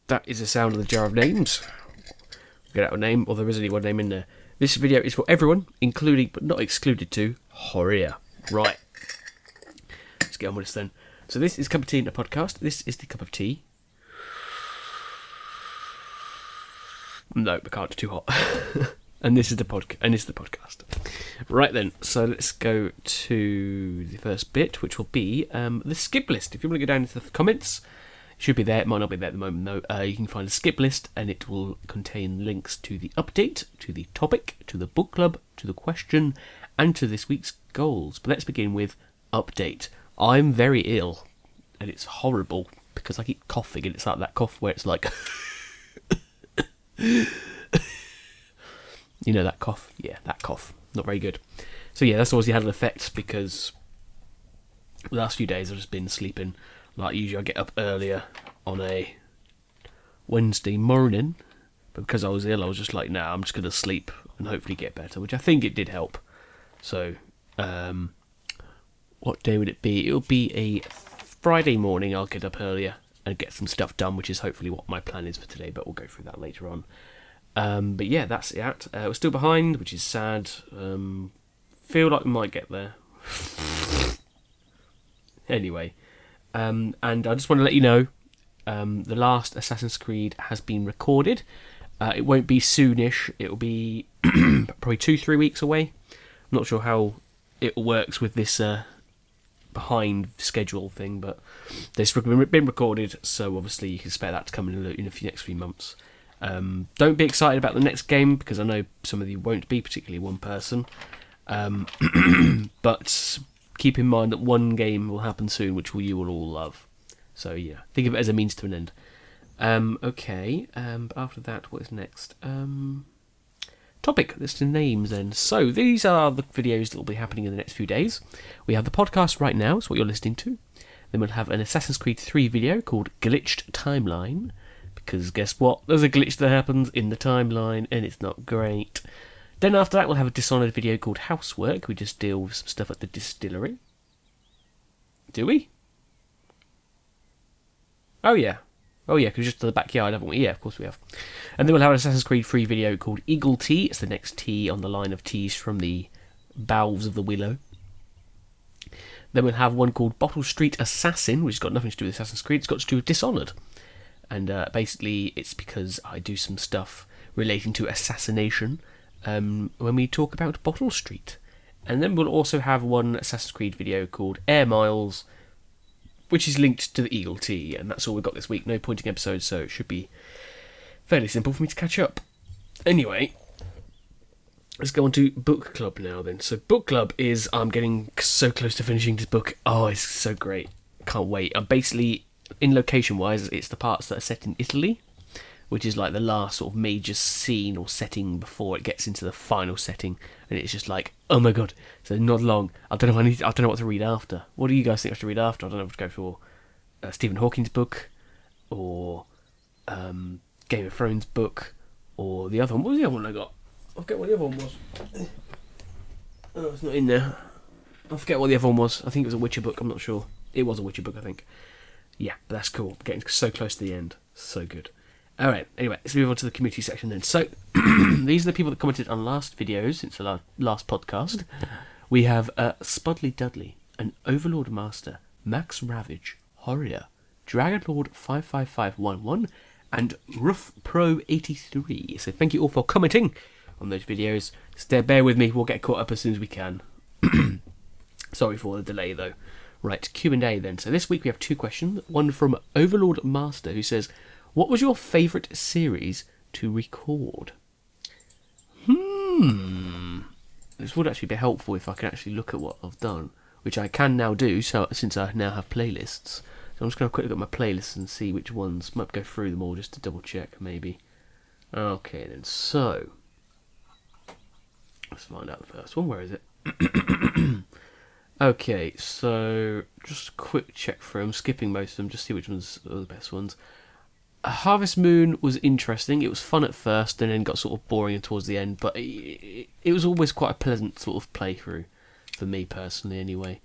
That is the sound of the jar of names. Get out a name, or there is only one name in there. This video is for everyone, including but not excluded to Horia. Right. Let's get on with this then. So this is Cup of Tea in a podcast. This is the cup of tea. No, I can't. It's too hot. And this is the podcast. Right then. So let's go to the first bit, which will be the skip list. If you want to go down into the comments, it should be there. It might not be there at the moment though. You can find a skip list, and it will contain links to the update, to the topic, to the book club, to the question, and to this week's goals. But let's begin with update. I'm very ill, and it's horrible because I keep coughing, and it's like that cough where it's like, you know that cough? Yeah, that cough. Not very good. So yeah, that's obviously had an effect because the last few days I've just been sleeping. Like usually I get up earlier on a Wednesday morning, but because I was ill I was just like, nah, I'm just going to sleep and hopefully get better, which I think it did help. So, what day would it be? It'll be a Friday morning. I'll get up earlier and get some stuff done, which is hopefully what my plan is for today, but we'll go through that later on. But yeah, that's it. We're still behind, which is sad. Feel like we might get there. Anyway, and I just want to let you know, the last Assassin's Creed has been recorded. It won't be soonish. It'll be probably 2-3 weeks away. I'm not sure how it works with this behind schedule thing, but this been recorded, so obviously you can expect that to come in the next few months. Don't be excited about the next game, because I know some of you won't be, particularly one person. But keep in mind that one game will happen soon, which you will all love. So yeah, think of it as a means to an end. Okay, but after that, what is next? Topic, list of names then. So these are the videos that will be happening in the next few days. We have the podcast right now, so what you're listening to. Then we'll have an Assassin's Creed 3 video called Glitched Timeline, because guess what? There's a glitch that happens in the timeline, and it's not great. Then after that, we'll have a Dishonored video called Housework. We just deal with some stuff at the distillery. Do we? Oh yeah, because just to the backyard, haven't we? Yeah, of course we have. And then we'll have an Assassin's Creed 3 video called Eagle Tea. It's the next tea on the line of teas from the bowels of the willow. Then we'll have one called Bottle Street Assassin, which has got nothing to do with Assassin's Creed. It's got to do with Dishonored. And basically, it's because I do some stuff relating to assassination when we talk about Bottle Street. And then we'll also have one Assassin's Creed video called Air Miles, which is linked to the Eagle Tea, and that's all we've got this week. No pointing episodes, so it should be fairly simple for me to catch up. Anyway, let's go on to book club now then. So book club is, I'm getting so close to finishing this book. Oh, it's so great. Can't wait. I'm basically, in location-wise, it's the parts that are set in Italy, which is like the last sort of major scene or setting before it gets into the final setting, and it's just like, oh my god, so not long. I don't know what to read after. What do you guys think I should read after? I don't know if to go for Stephen Hawking's book, or Game of Thrones book, or the other one. What was the other one I got? I forget what the other one was. Oh, it's not in there. I forget what the other one was. I think it was a Witcher book. I'm not sure. It was a Witcher book, I think. Yeah, but that's cool. Getting so close to the end. So good. Alright, anyway, let's move on to the community section then. So, these are the people that commented on last videos, since the last podcast. We have Spudley Dudley, an Overlord Master, Max Ravage, Horia, Dragonlord 55511, and Ruff Pro 83. So thank you all for commenting on those videos. Bear with me, we'll get caught up as soon as we can. Sorry for the delay though. Right, Q&A then. So this week we have two questions. One from Overlord Master, who says, what was your favourite series to record? This would actually be helpful if I could actually look at what I've done, which I can now do, so since I now have playlists. So I'm just going to quickly look at my playlists and see which ones. Might go through them all just to double check, maybe. Okay then, so let's find out the first one. Where is it? Okay, so just a quick check through. I'm skipping most of them, just see which ones are the best ones. Harvest Moon was interesting. It was fun at first and then got sort of boring towards the end, but it was always quite a pleasant sort of playthrough for me personally anyway.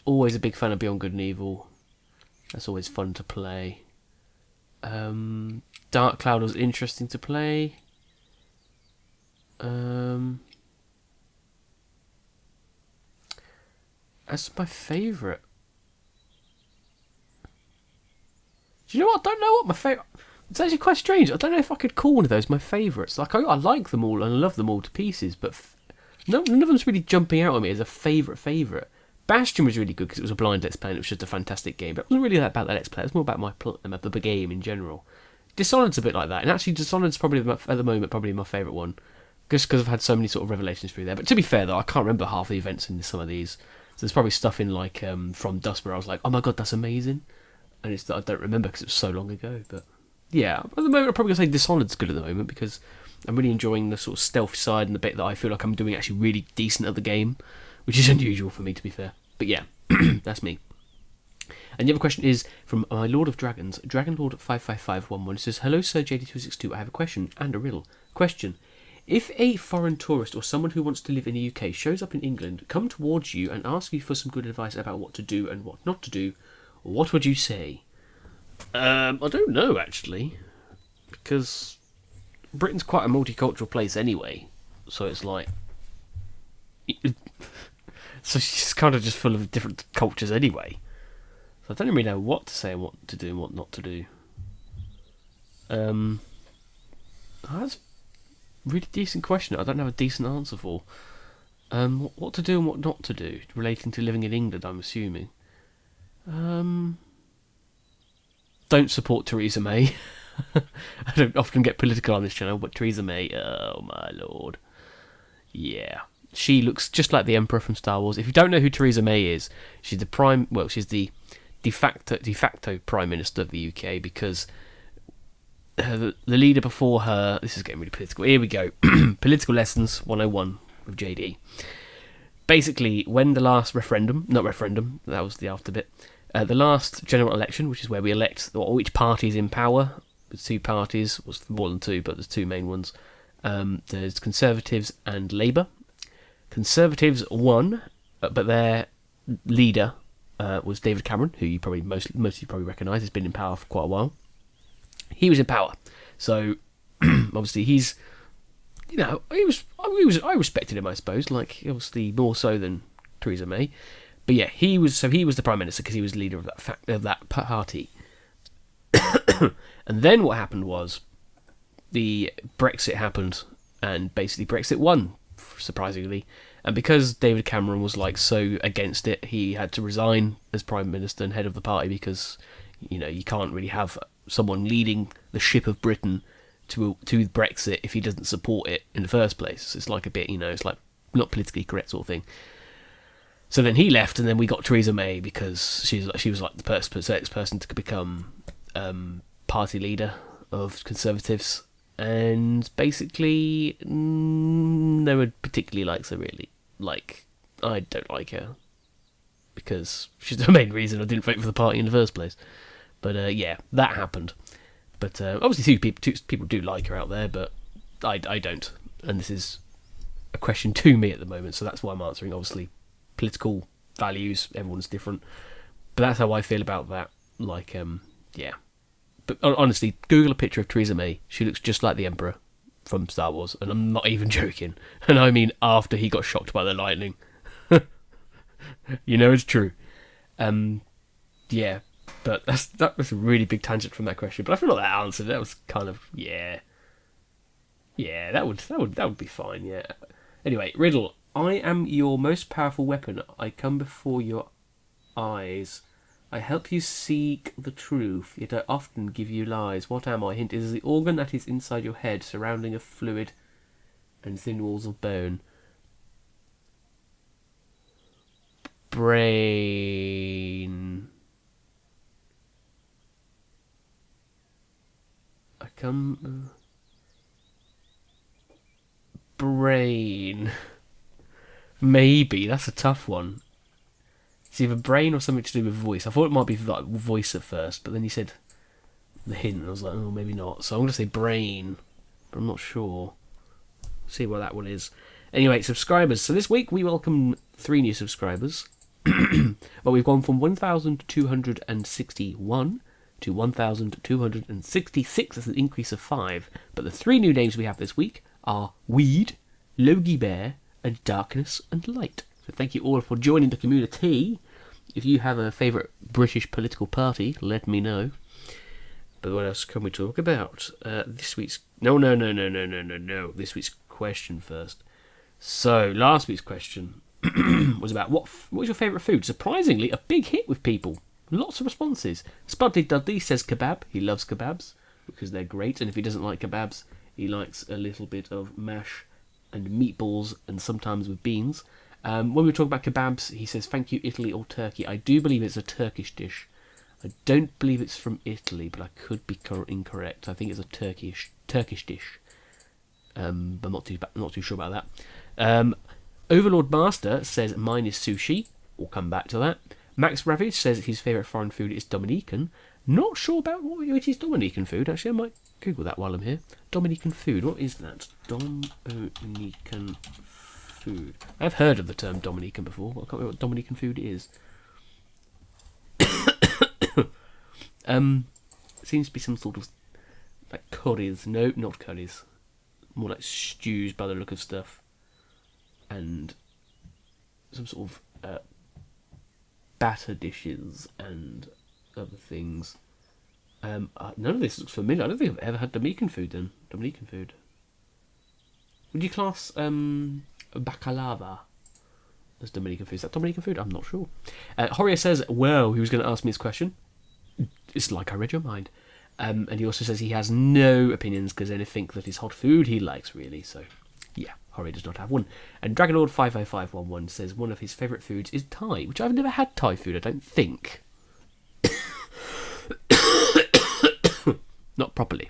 Always a big fan of Beyond Good and Evil. That's always fun to play. Dark Cloud was interesting to play. As my favourite. Do you know what? I don't know what my favourite... It's actually quite strange. I don't know if I could call one of those my favourites. Like, I like them all and I love them all to pieces, but none of them's really jumping out at me as a favourite. Bastion was really good because it was a blind Let's Play and it was just a fantastic game, but it wasn't really about the Let's Play. It was more about the game in general. Dishonored's a bit like that, and actually Dishonored's probably, at the moment, probably my favourite one, just because I've had so many sort of revelations through there. But to be fair, though, I can't remember half the events in some of these. So there's probably stuff in, like, From Dusk where I was like, oh my god, that's amazing. And it's that I don't remember because it was so long ago, but... Yeah, at the moment I'm probably going to say Dishonored's good at the moment because I'm really enjoying the sort of stealth side and the bit that I feel like I'm doing actually really decent at the game, which is unusual for me, to be fair. But yeah, that's me. And the other question is from my Lord of Dragons, Dragonlord55511. It says, hello Sir JD262, I have a question and a riddle. Question. If a foreign tourist or someone who wants to live in the UK shows up in England, come towards you and ask you for some good advice about what to do and what not to do, what would you say? I don't know, actually, because Britain's quite a multicultural place anyway, so it's like... So she's kind of just full of different cultures anyway. So I don't really know what to say and what to do and what not to do. That's a really decent question. I don't have a decent answer for. What to do and what not to do, relating to living in England, I'm assuming. Don't support Theresa May. I don't often get political on this channel, but Theresa May, oh my lord. Yeah. She looks just like the Emperor from Star Wars. If you don't know who Theresa May is, she's the de facto Prime Minister of the UK because the leader before her... This is getting really political. Here we go. Political Lessons 101 with JD. Basically, when the last not referendum, that was the after bit, the last general election, which is where we elect which party is in power. There's two parties, was more than two, but there's two main ones. There's Conservatives and Labour. Conservatives won, but their leader was David Cameron, who you probably most of you probably recognise. Has been in power for quite a while. He was in power, so obviously he's, I respected him, I suppose. Like obviously more so than Theresa May. But yeah, he was the Prime Minister because he was leader of that party. And then what happened was the Brexit happened, and basically Brexit won, surprisingly. And because David Cameron was like so against it, he had to resign as Prime Minister and head of the party because you can't really have someone leading the ship of Britain to Brexit if he doesn't support it in the first place. It's like a bit, it's like not politically correct sort of thing. So then he left, and then we got Theresa May because she was like the next person to become party leader of Conservatives, and basically no one particularly likes her really. Like, I don't like her because she's the main reason I didn't vote for the party in the first place. But yeah, that happened. But obviously two people do like her out there, but I don't. And this is a question to me at the moment, so that's why I'm answering. Obviously, political values, everyone's different, but that's how I feel about that. Like, yeah. But honestly, Google a picture of Theresa May. She looks just like the Emperor from Star Wars, and I'm not even joking. And I mean after he got shocked by the lightning. It's true. Yeah, but that was a really big tangent from that question. But I feel like that answered. That was kind of yeah, that would be fine. Yeah. Anyway, riddle. I am your most powerful weapon. I come before your eyes. I help you seek the truth, yet I often give you lies. What am I? Hint is the organ that is inside your head, surrounding a fluid and thin walls of bone. Brain. Brain. Maybe, that's a tough one. It's either brain or something to do with voice. I thought it might be like voice at first, but then you said the hint, and I was like, oh, maybe not. So I'm going to say brain, but I'm not sure. See what that one is. Anyway, subscribers. So this week we welcome 3 new subscribers. But we've gone from 1,261 to 1,266. That's an increase of 5. But the 3 new names we have this week are Weed, Logie Bear, and Darkness and Light. So thank you all for joining the community. If you have a favourite British political party, let me know. But what else can we talk about? This week's... No. This week's question first. So, last week's question was about what was your favourite food? Surprisingly, a big hit with people. Lots of responses. Spudley Dudley says kebab. He loves kebabs because they're great. And if he doesn't like kebabs, he likes a little bit of mash and meatballs and sometimes with beans. When we talk about kebabs, he says, thank you, Italy or Turkey. I do believe it's a Turkish dish. I don't believe it's from Italy, but I could be incorrect. I think it's a Turkish dish. But I'm not too sure about that. Overlord Master says mine is sushi. We'll come back to that. Max Ravage says his favourite foreign food is Dominican. Not sure about what it is Dominican food. Actually, I might Google that while I'm here. Dominican food. What is that? Dominican food. I've heard of the term Dominican before, but I can't remember what Dominican food is. It seems to be some sort of like curries. No, not curries. More like stews by the look of stuff. And some sort of batter dishes and other things. None of this looks familiar. I don't think I've ever had Dominican food then. Dominican food. Would you class baklava as Dominican food? Is that Dominican food? I'm not sure. Horia says, well, he was going to ask me this question. It's like I read your mind. And he also says he has no opinions because anything that is hot food he likes, really. So, yeah, Horia does not have one. And Dragonlord50511 says one of his favourite foods is Thai, which I've never had Thai food, I don't think. Not properly,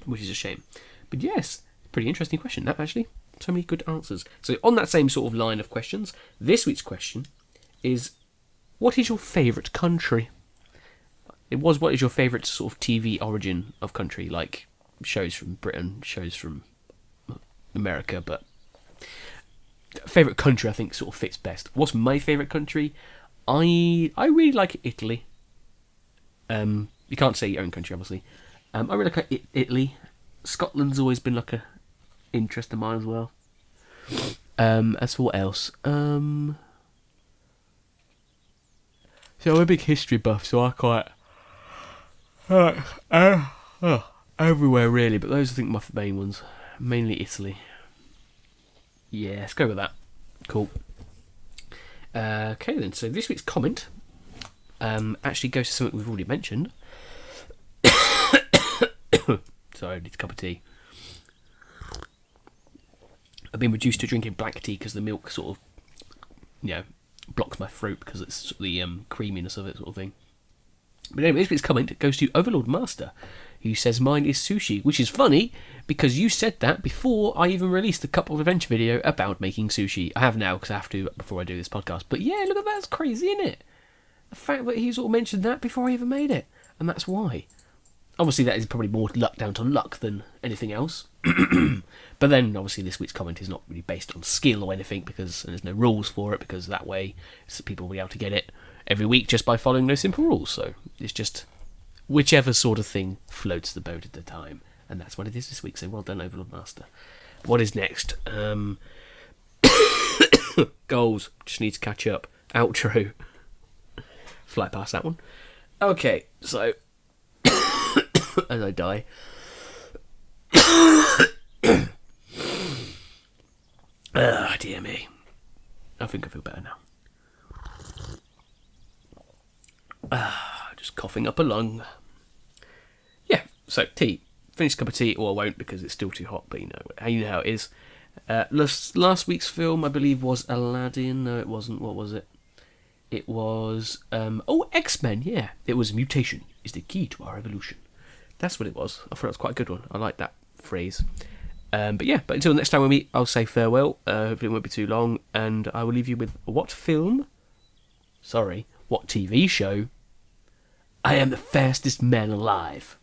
which is a shame. But yes, pretty interesting question, that actually. So many good answers. So on that same sort of line of questions, this week's question is, what is your favourite country? It was, what is your favourite sort of TV origin of country, like shows from Britain, shows from America, but favourite country I think sort of fits best. What's my favourite country? I really like Italy. You can't say your own country, obviously. I really like Italy. Scotland's always been like a interest of mine as well. As for what else? So I'm a big history buff, so I quite everywhere really, but those I think my main ones. Mainly Italy. Yeah, let's go with that. Cool. Okay then, so this week's comment actually goes to something we've already mentioned. Sorry, I need a cup of tea. I've been reduced to drinking black tea because the milk sort of, blocks my throat because it's sort of the creaminess of it sort of thing. But anyway, this week's comment goes to Overlord Master, who says mine is sushi, which is funny because you said that before I even released the Cup of Adventure video about making sushi. I have now because I have to before I do this podcast. But yeah, look at that, that's crazy, isn't it? The fact that he sort of mentioned that before I even made it, and that's why. Obviously, that is probably more down to luck than anything else. But then, obviously, this week's comment is not really based on skill or anything because there's no rules for it, because that way people will be able to get it every week just by following those simple rules. So it's just whichever sort of thing floats the boat at the time, and that's what it is this week. So well done, Overlord Master. What is next? Goals. Just need to catch up. Outro. Fly past that one. Okay, so as I die. Dear me. I think I feel better now. Just coughing up a lung. Yeah, so tea. Finish a cup of tea, or I won't because it's still too hot, but you know how it is. Last week's film, I believe, was Aladdin. No, it wasn't. What was it? It was... X-Men, yeah. It was mutation is the key to our evolution. That's what it was. I thought it was quite a good one. I like that phrase. But until next time we meet, I'll say farewell. Hopefully it won't be too long. And I will leave you with what TV show? I am the fastest man alive.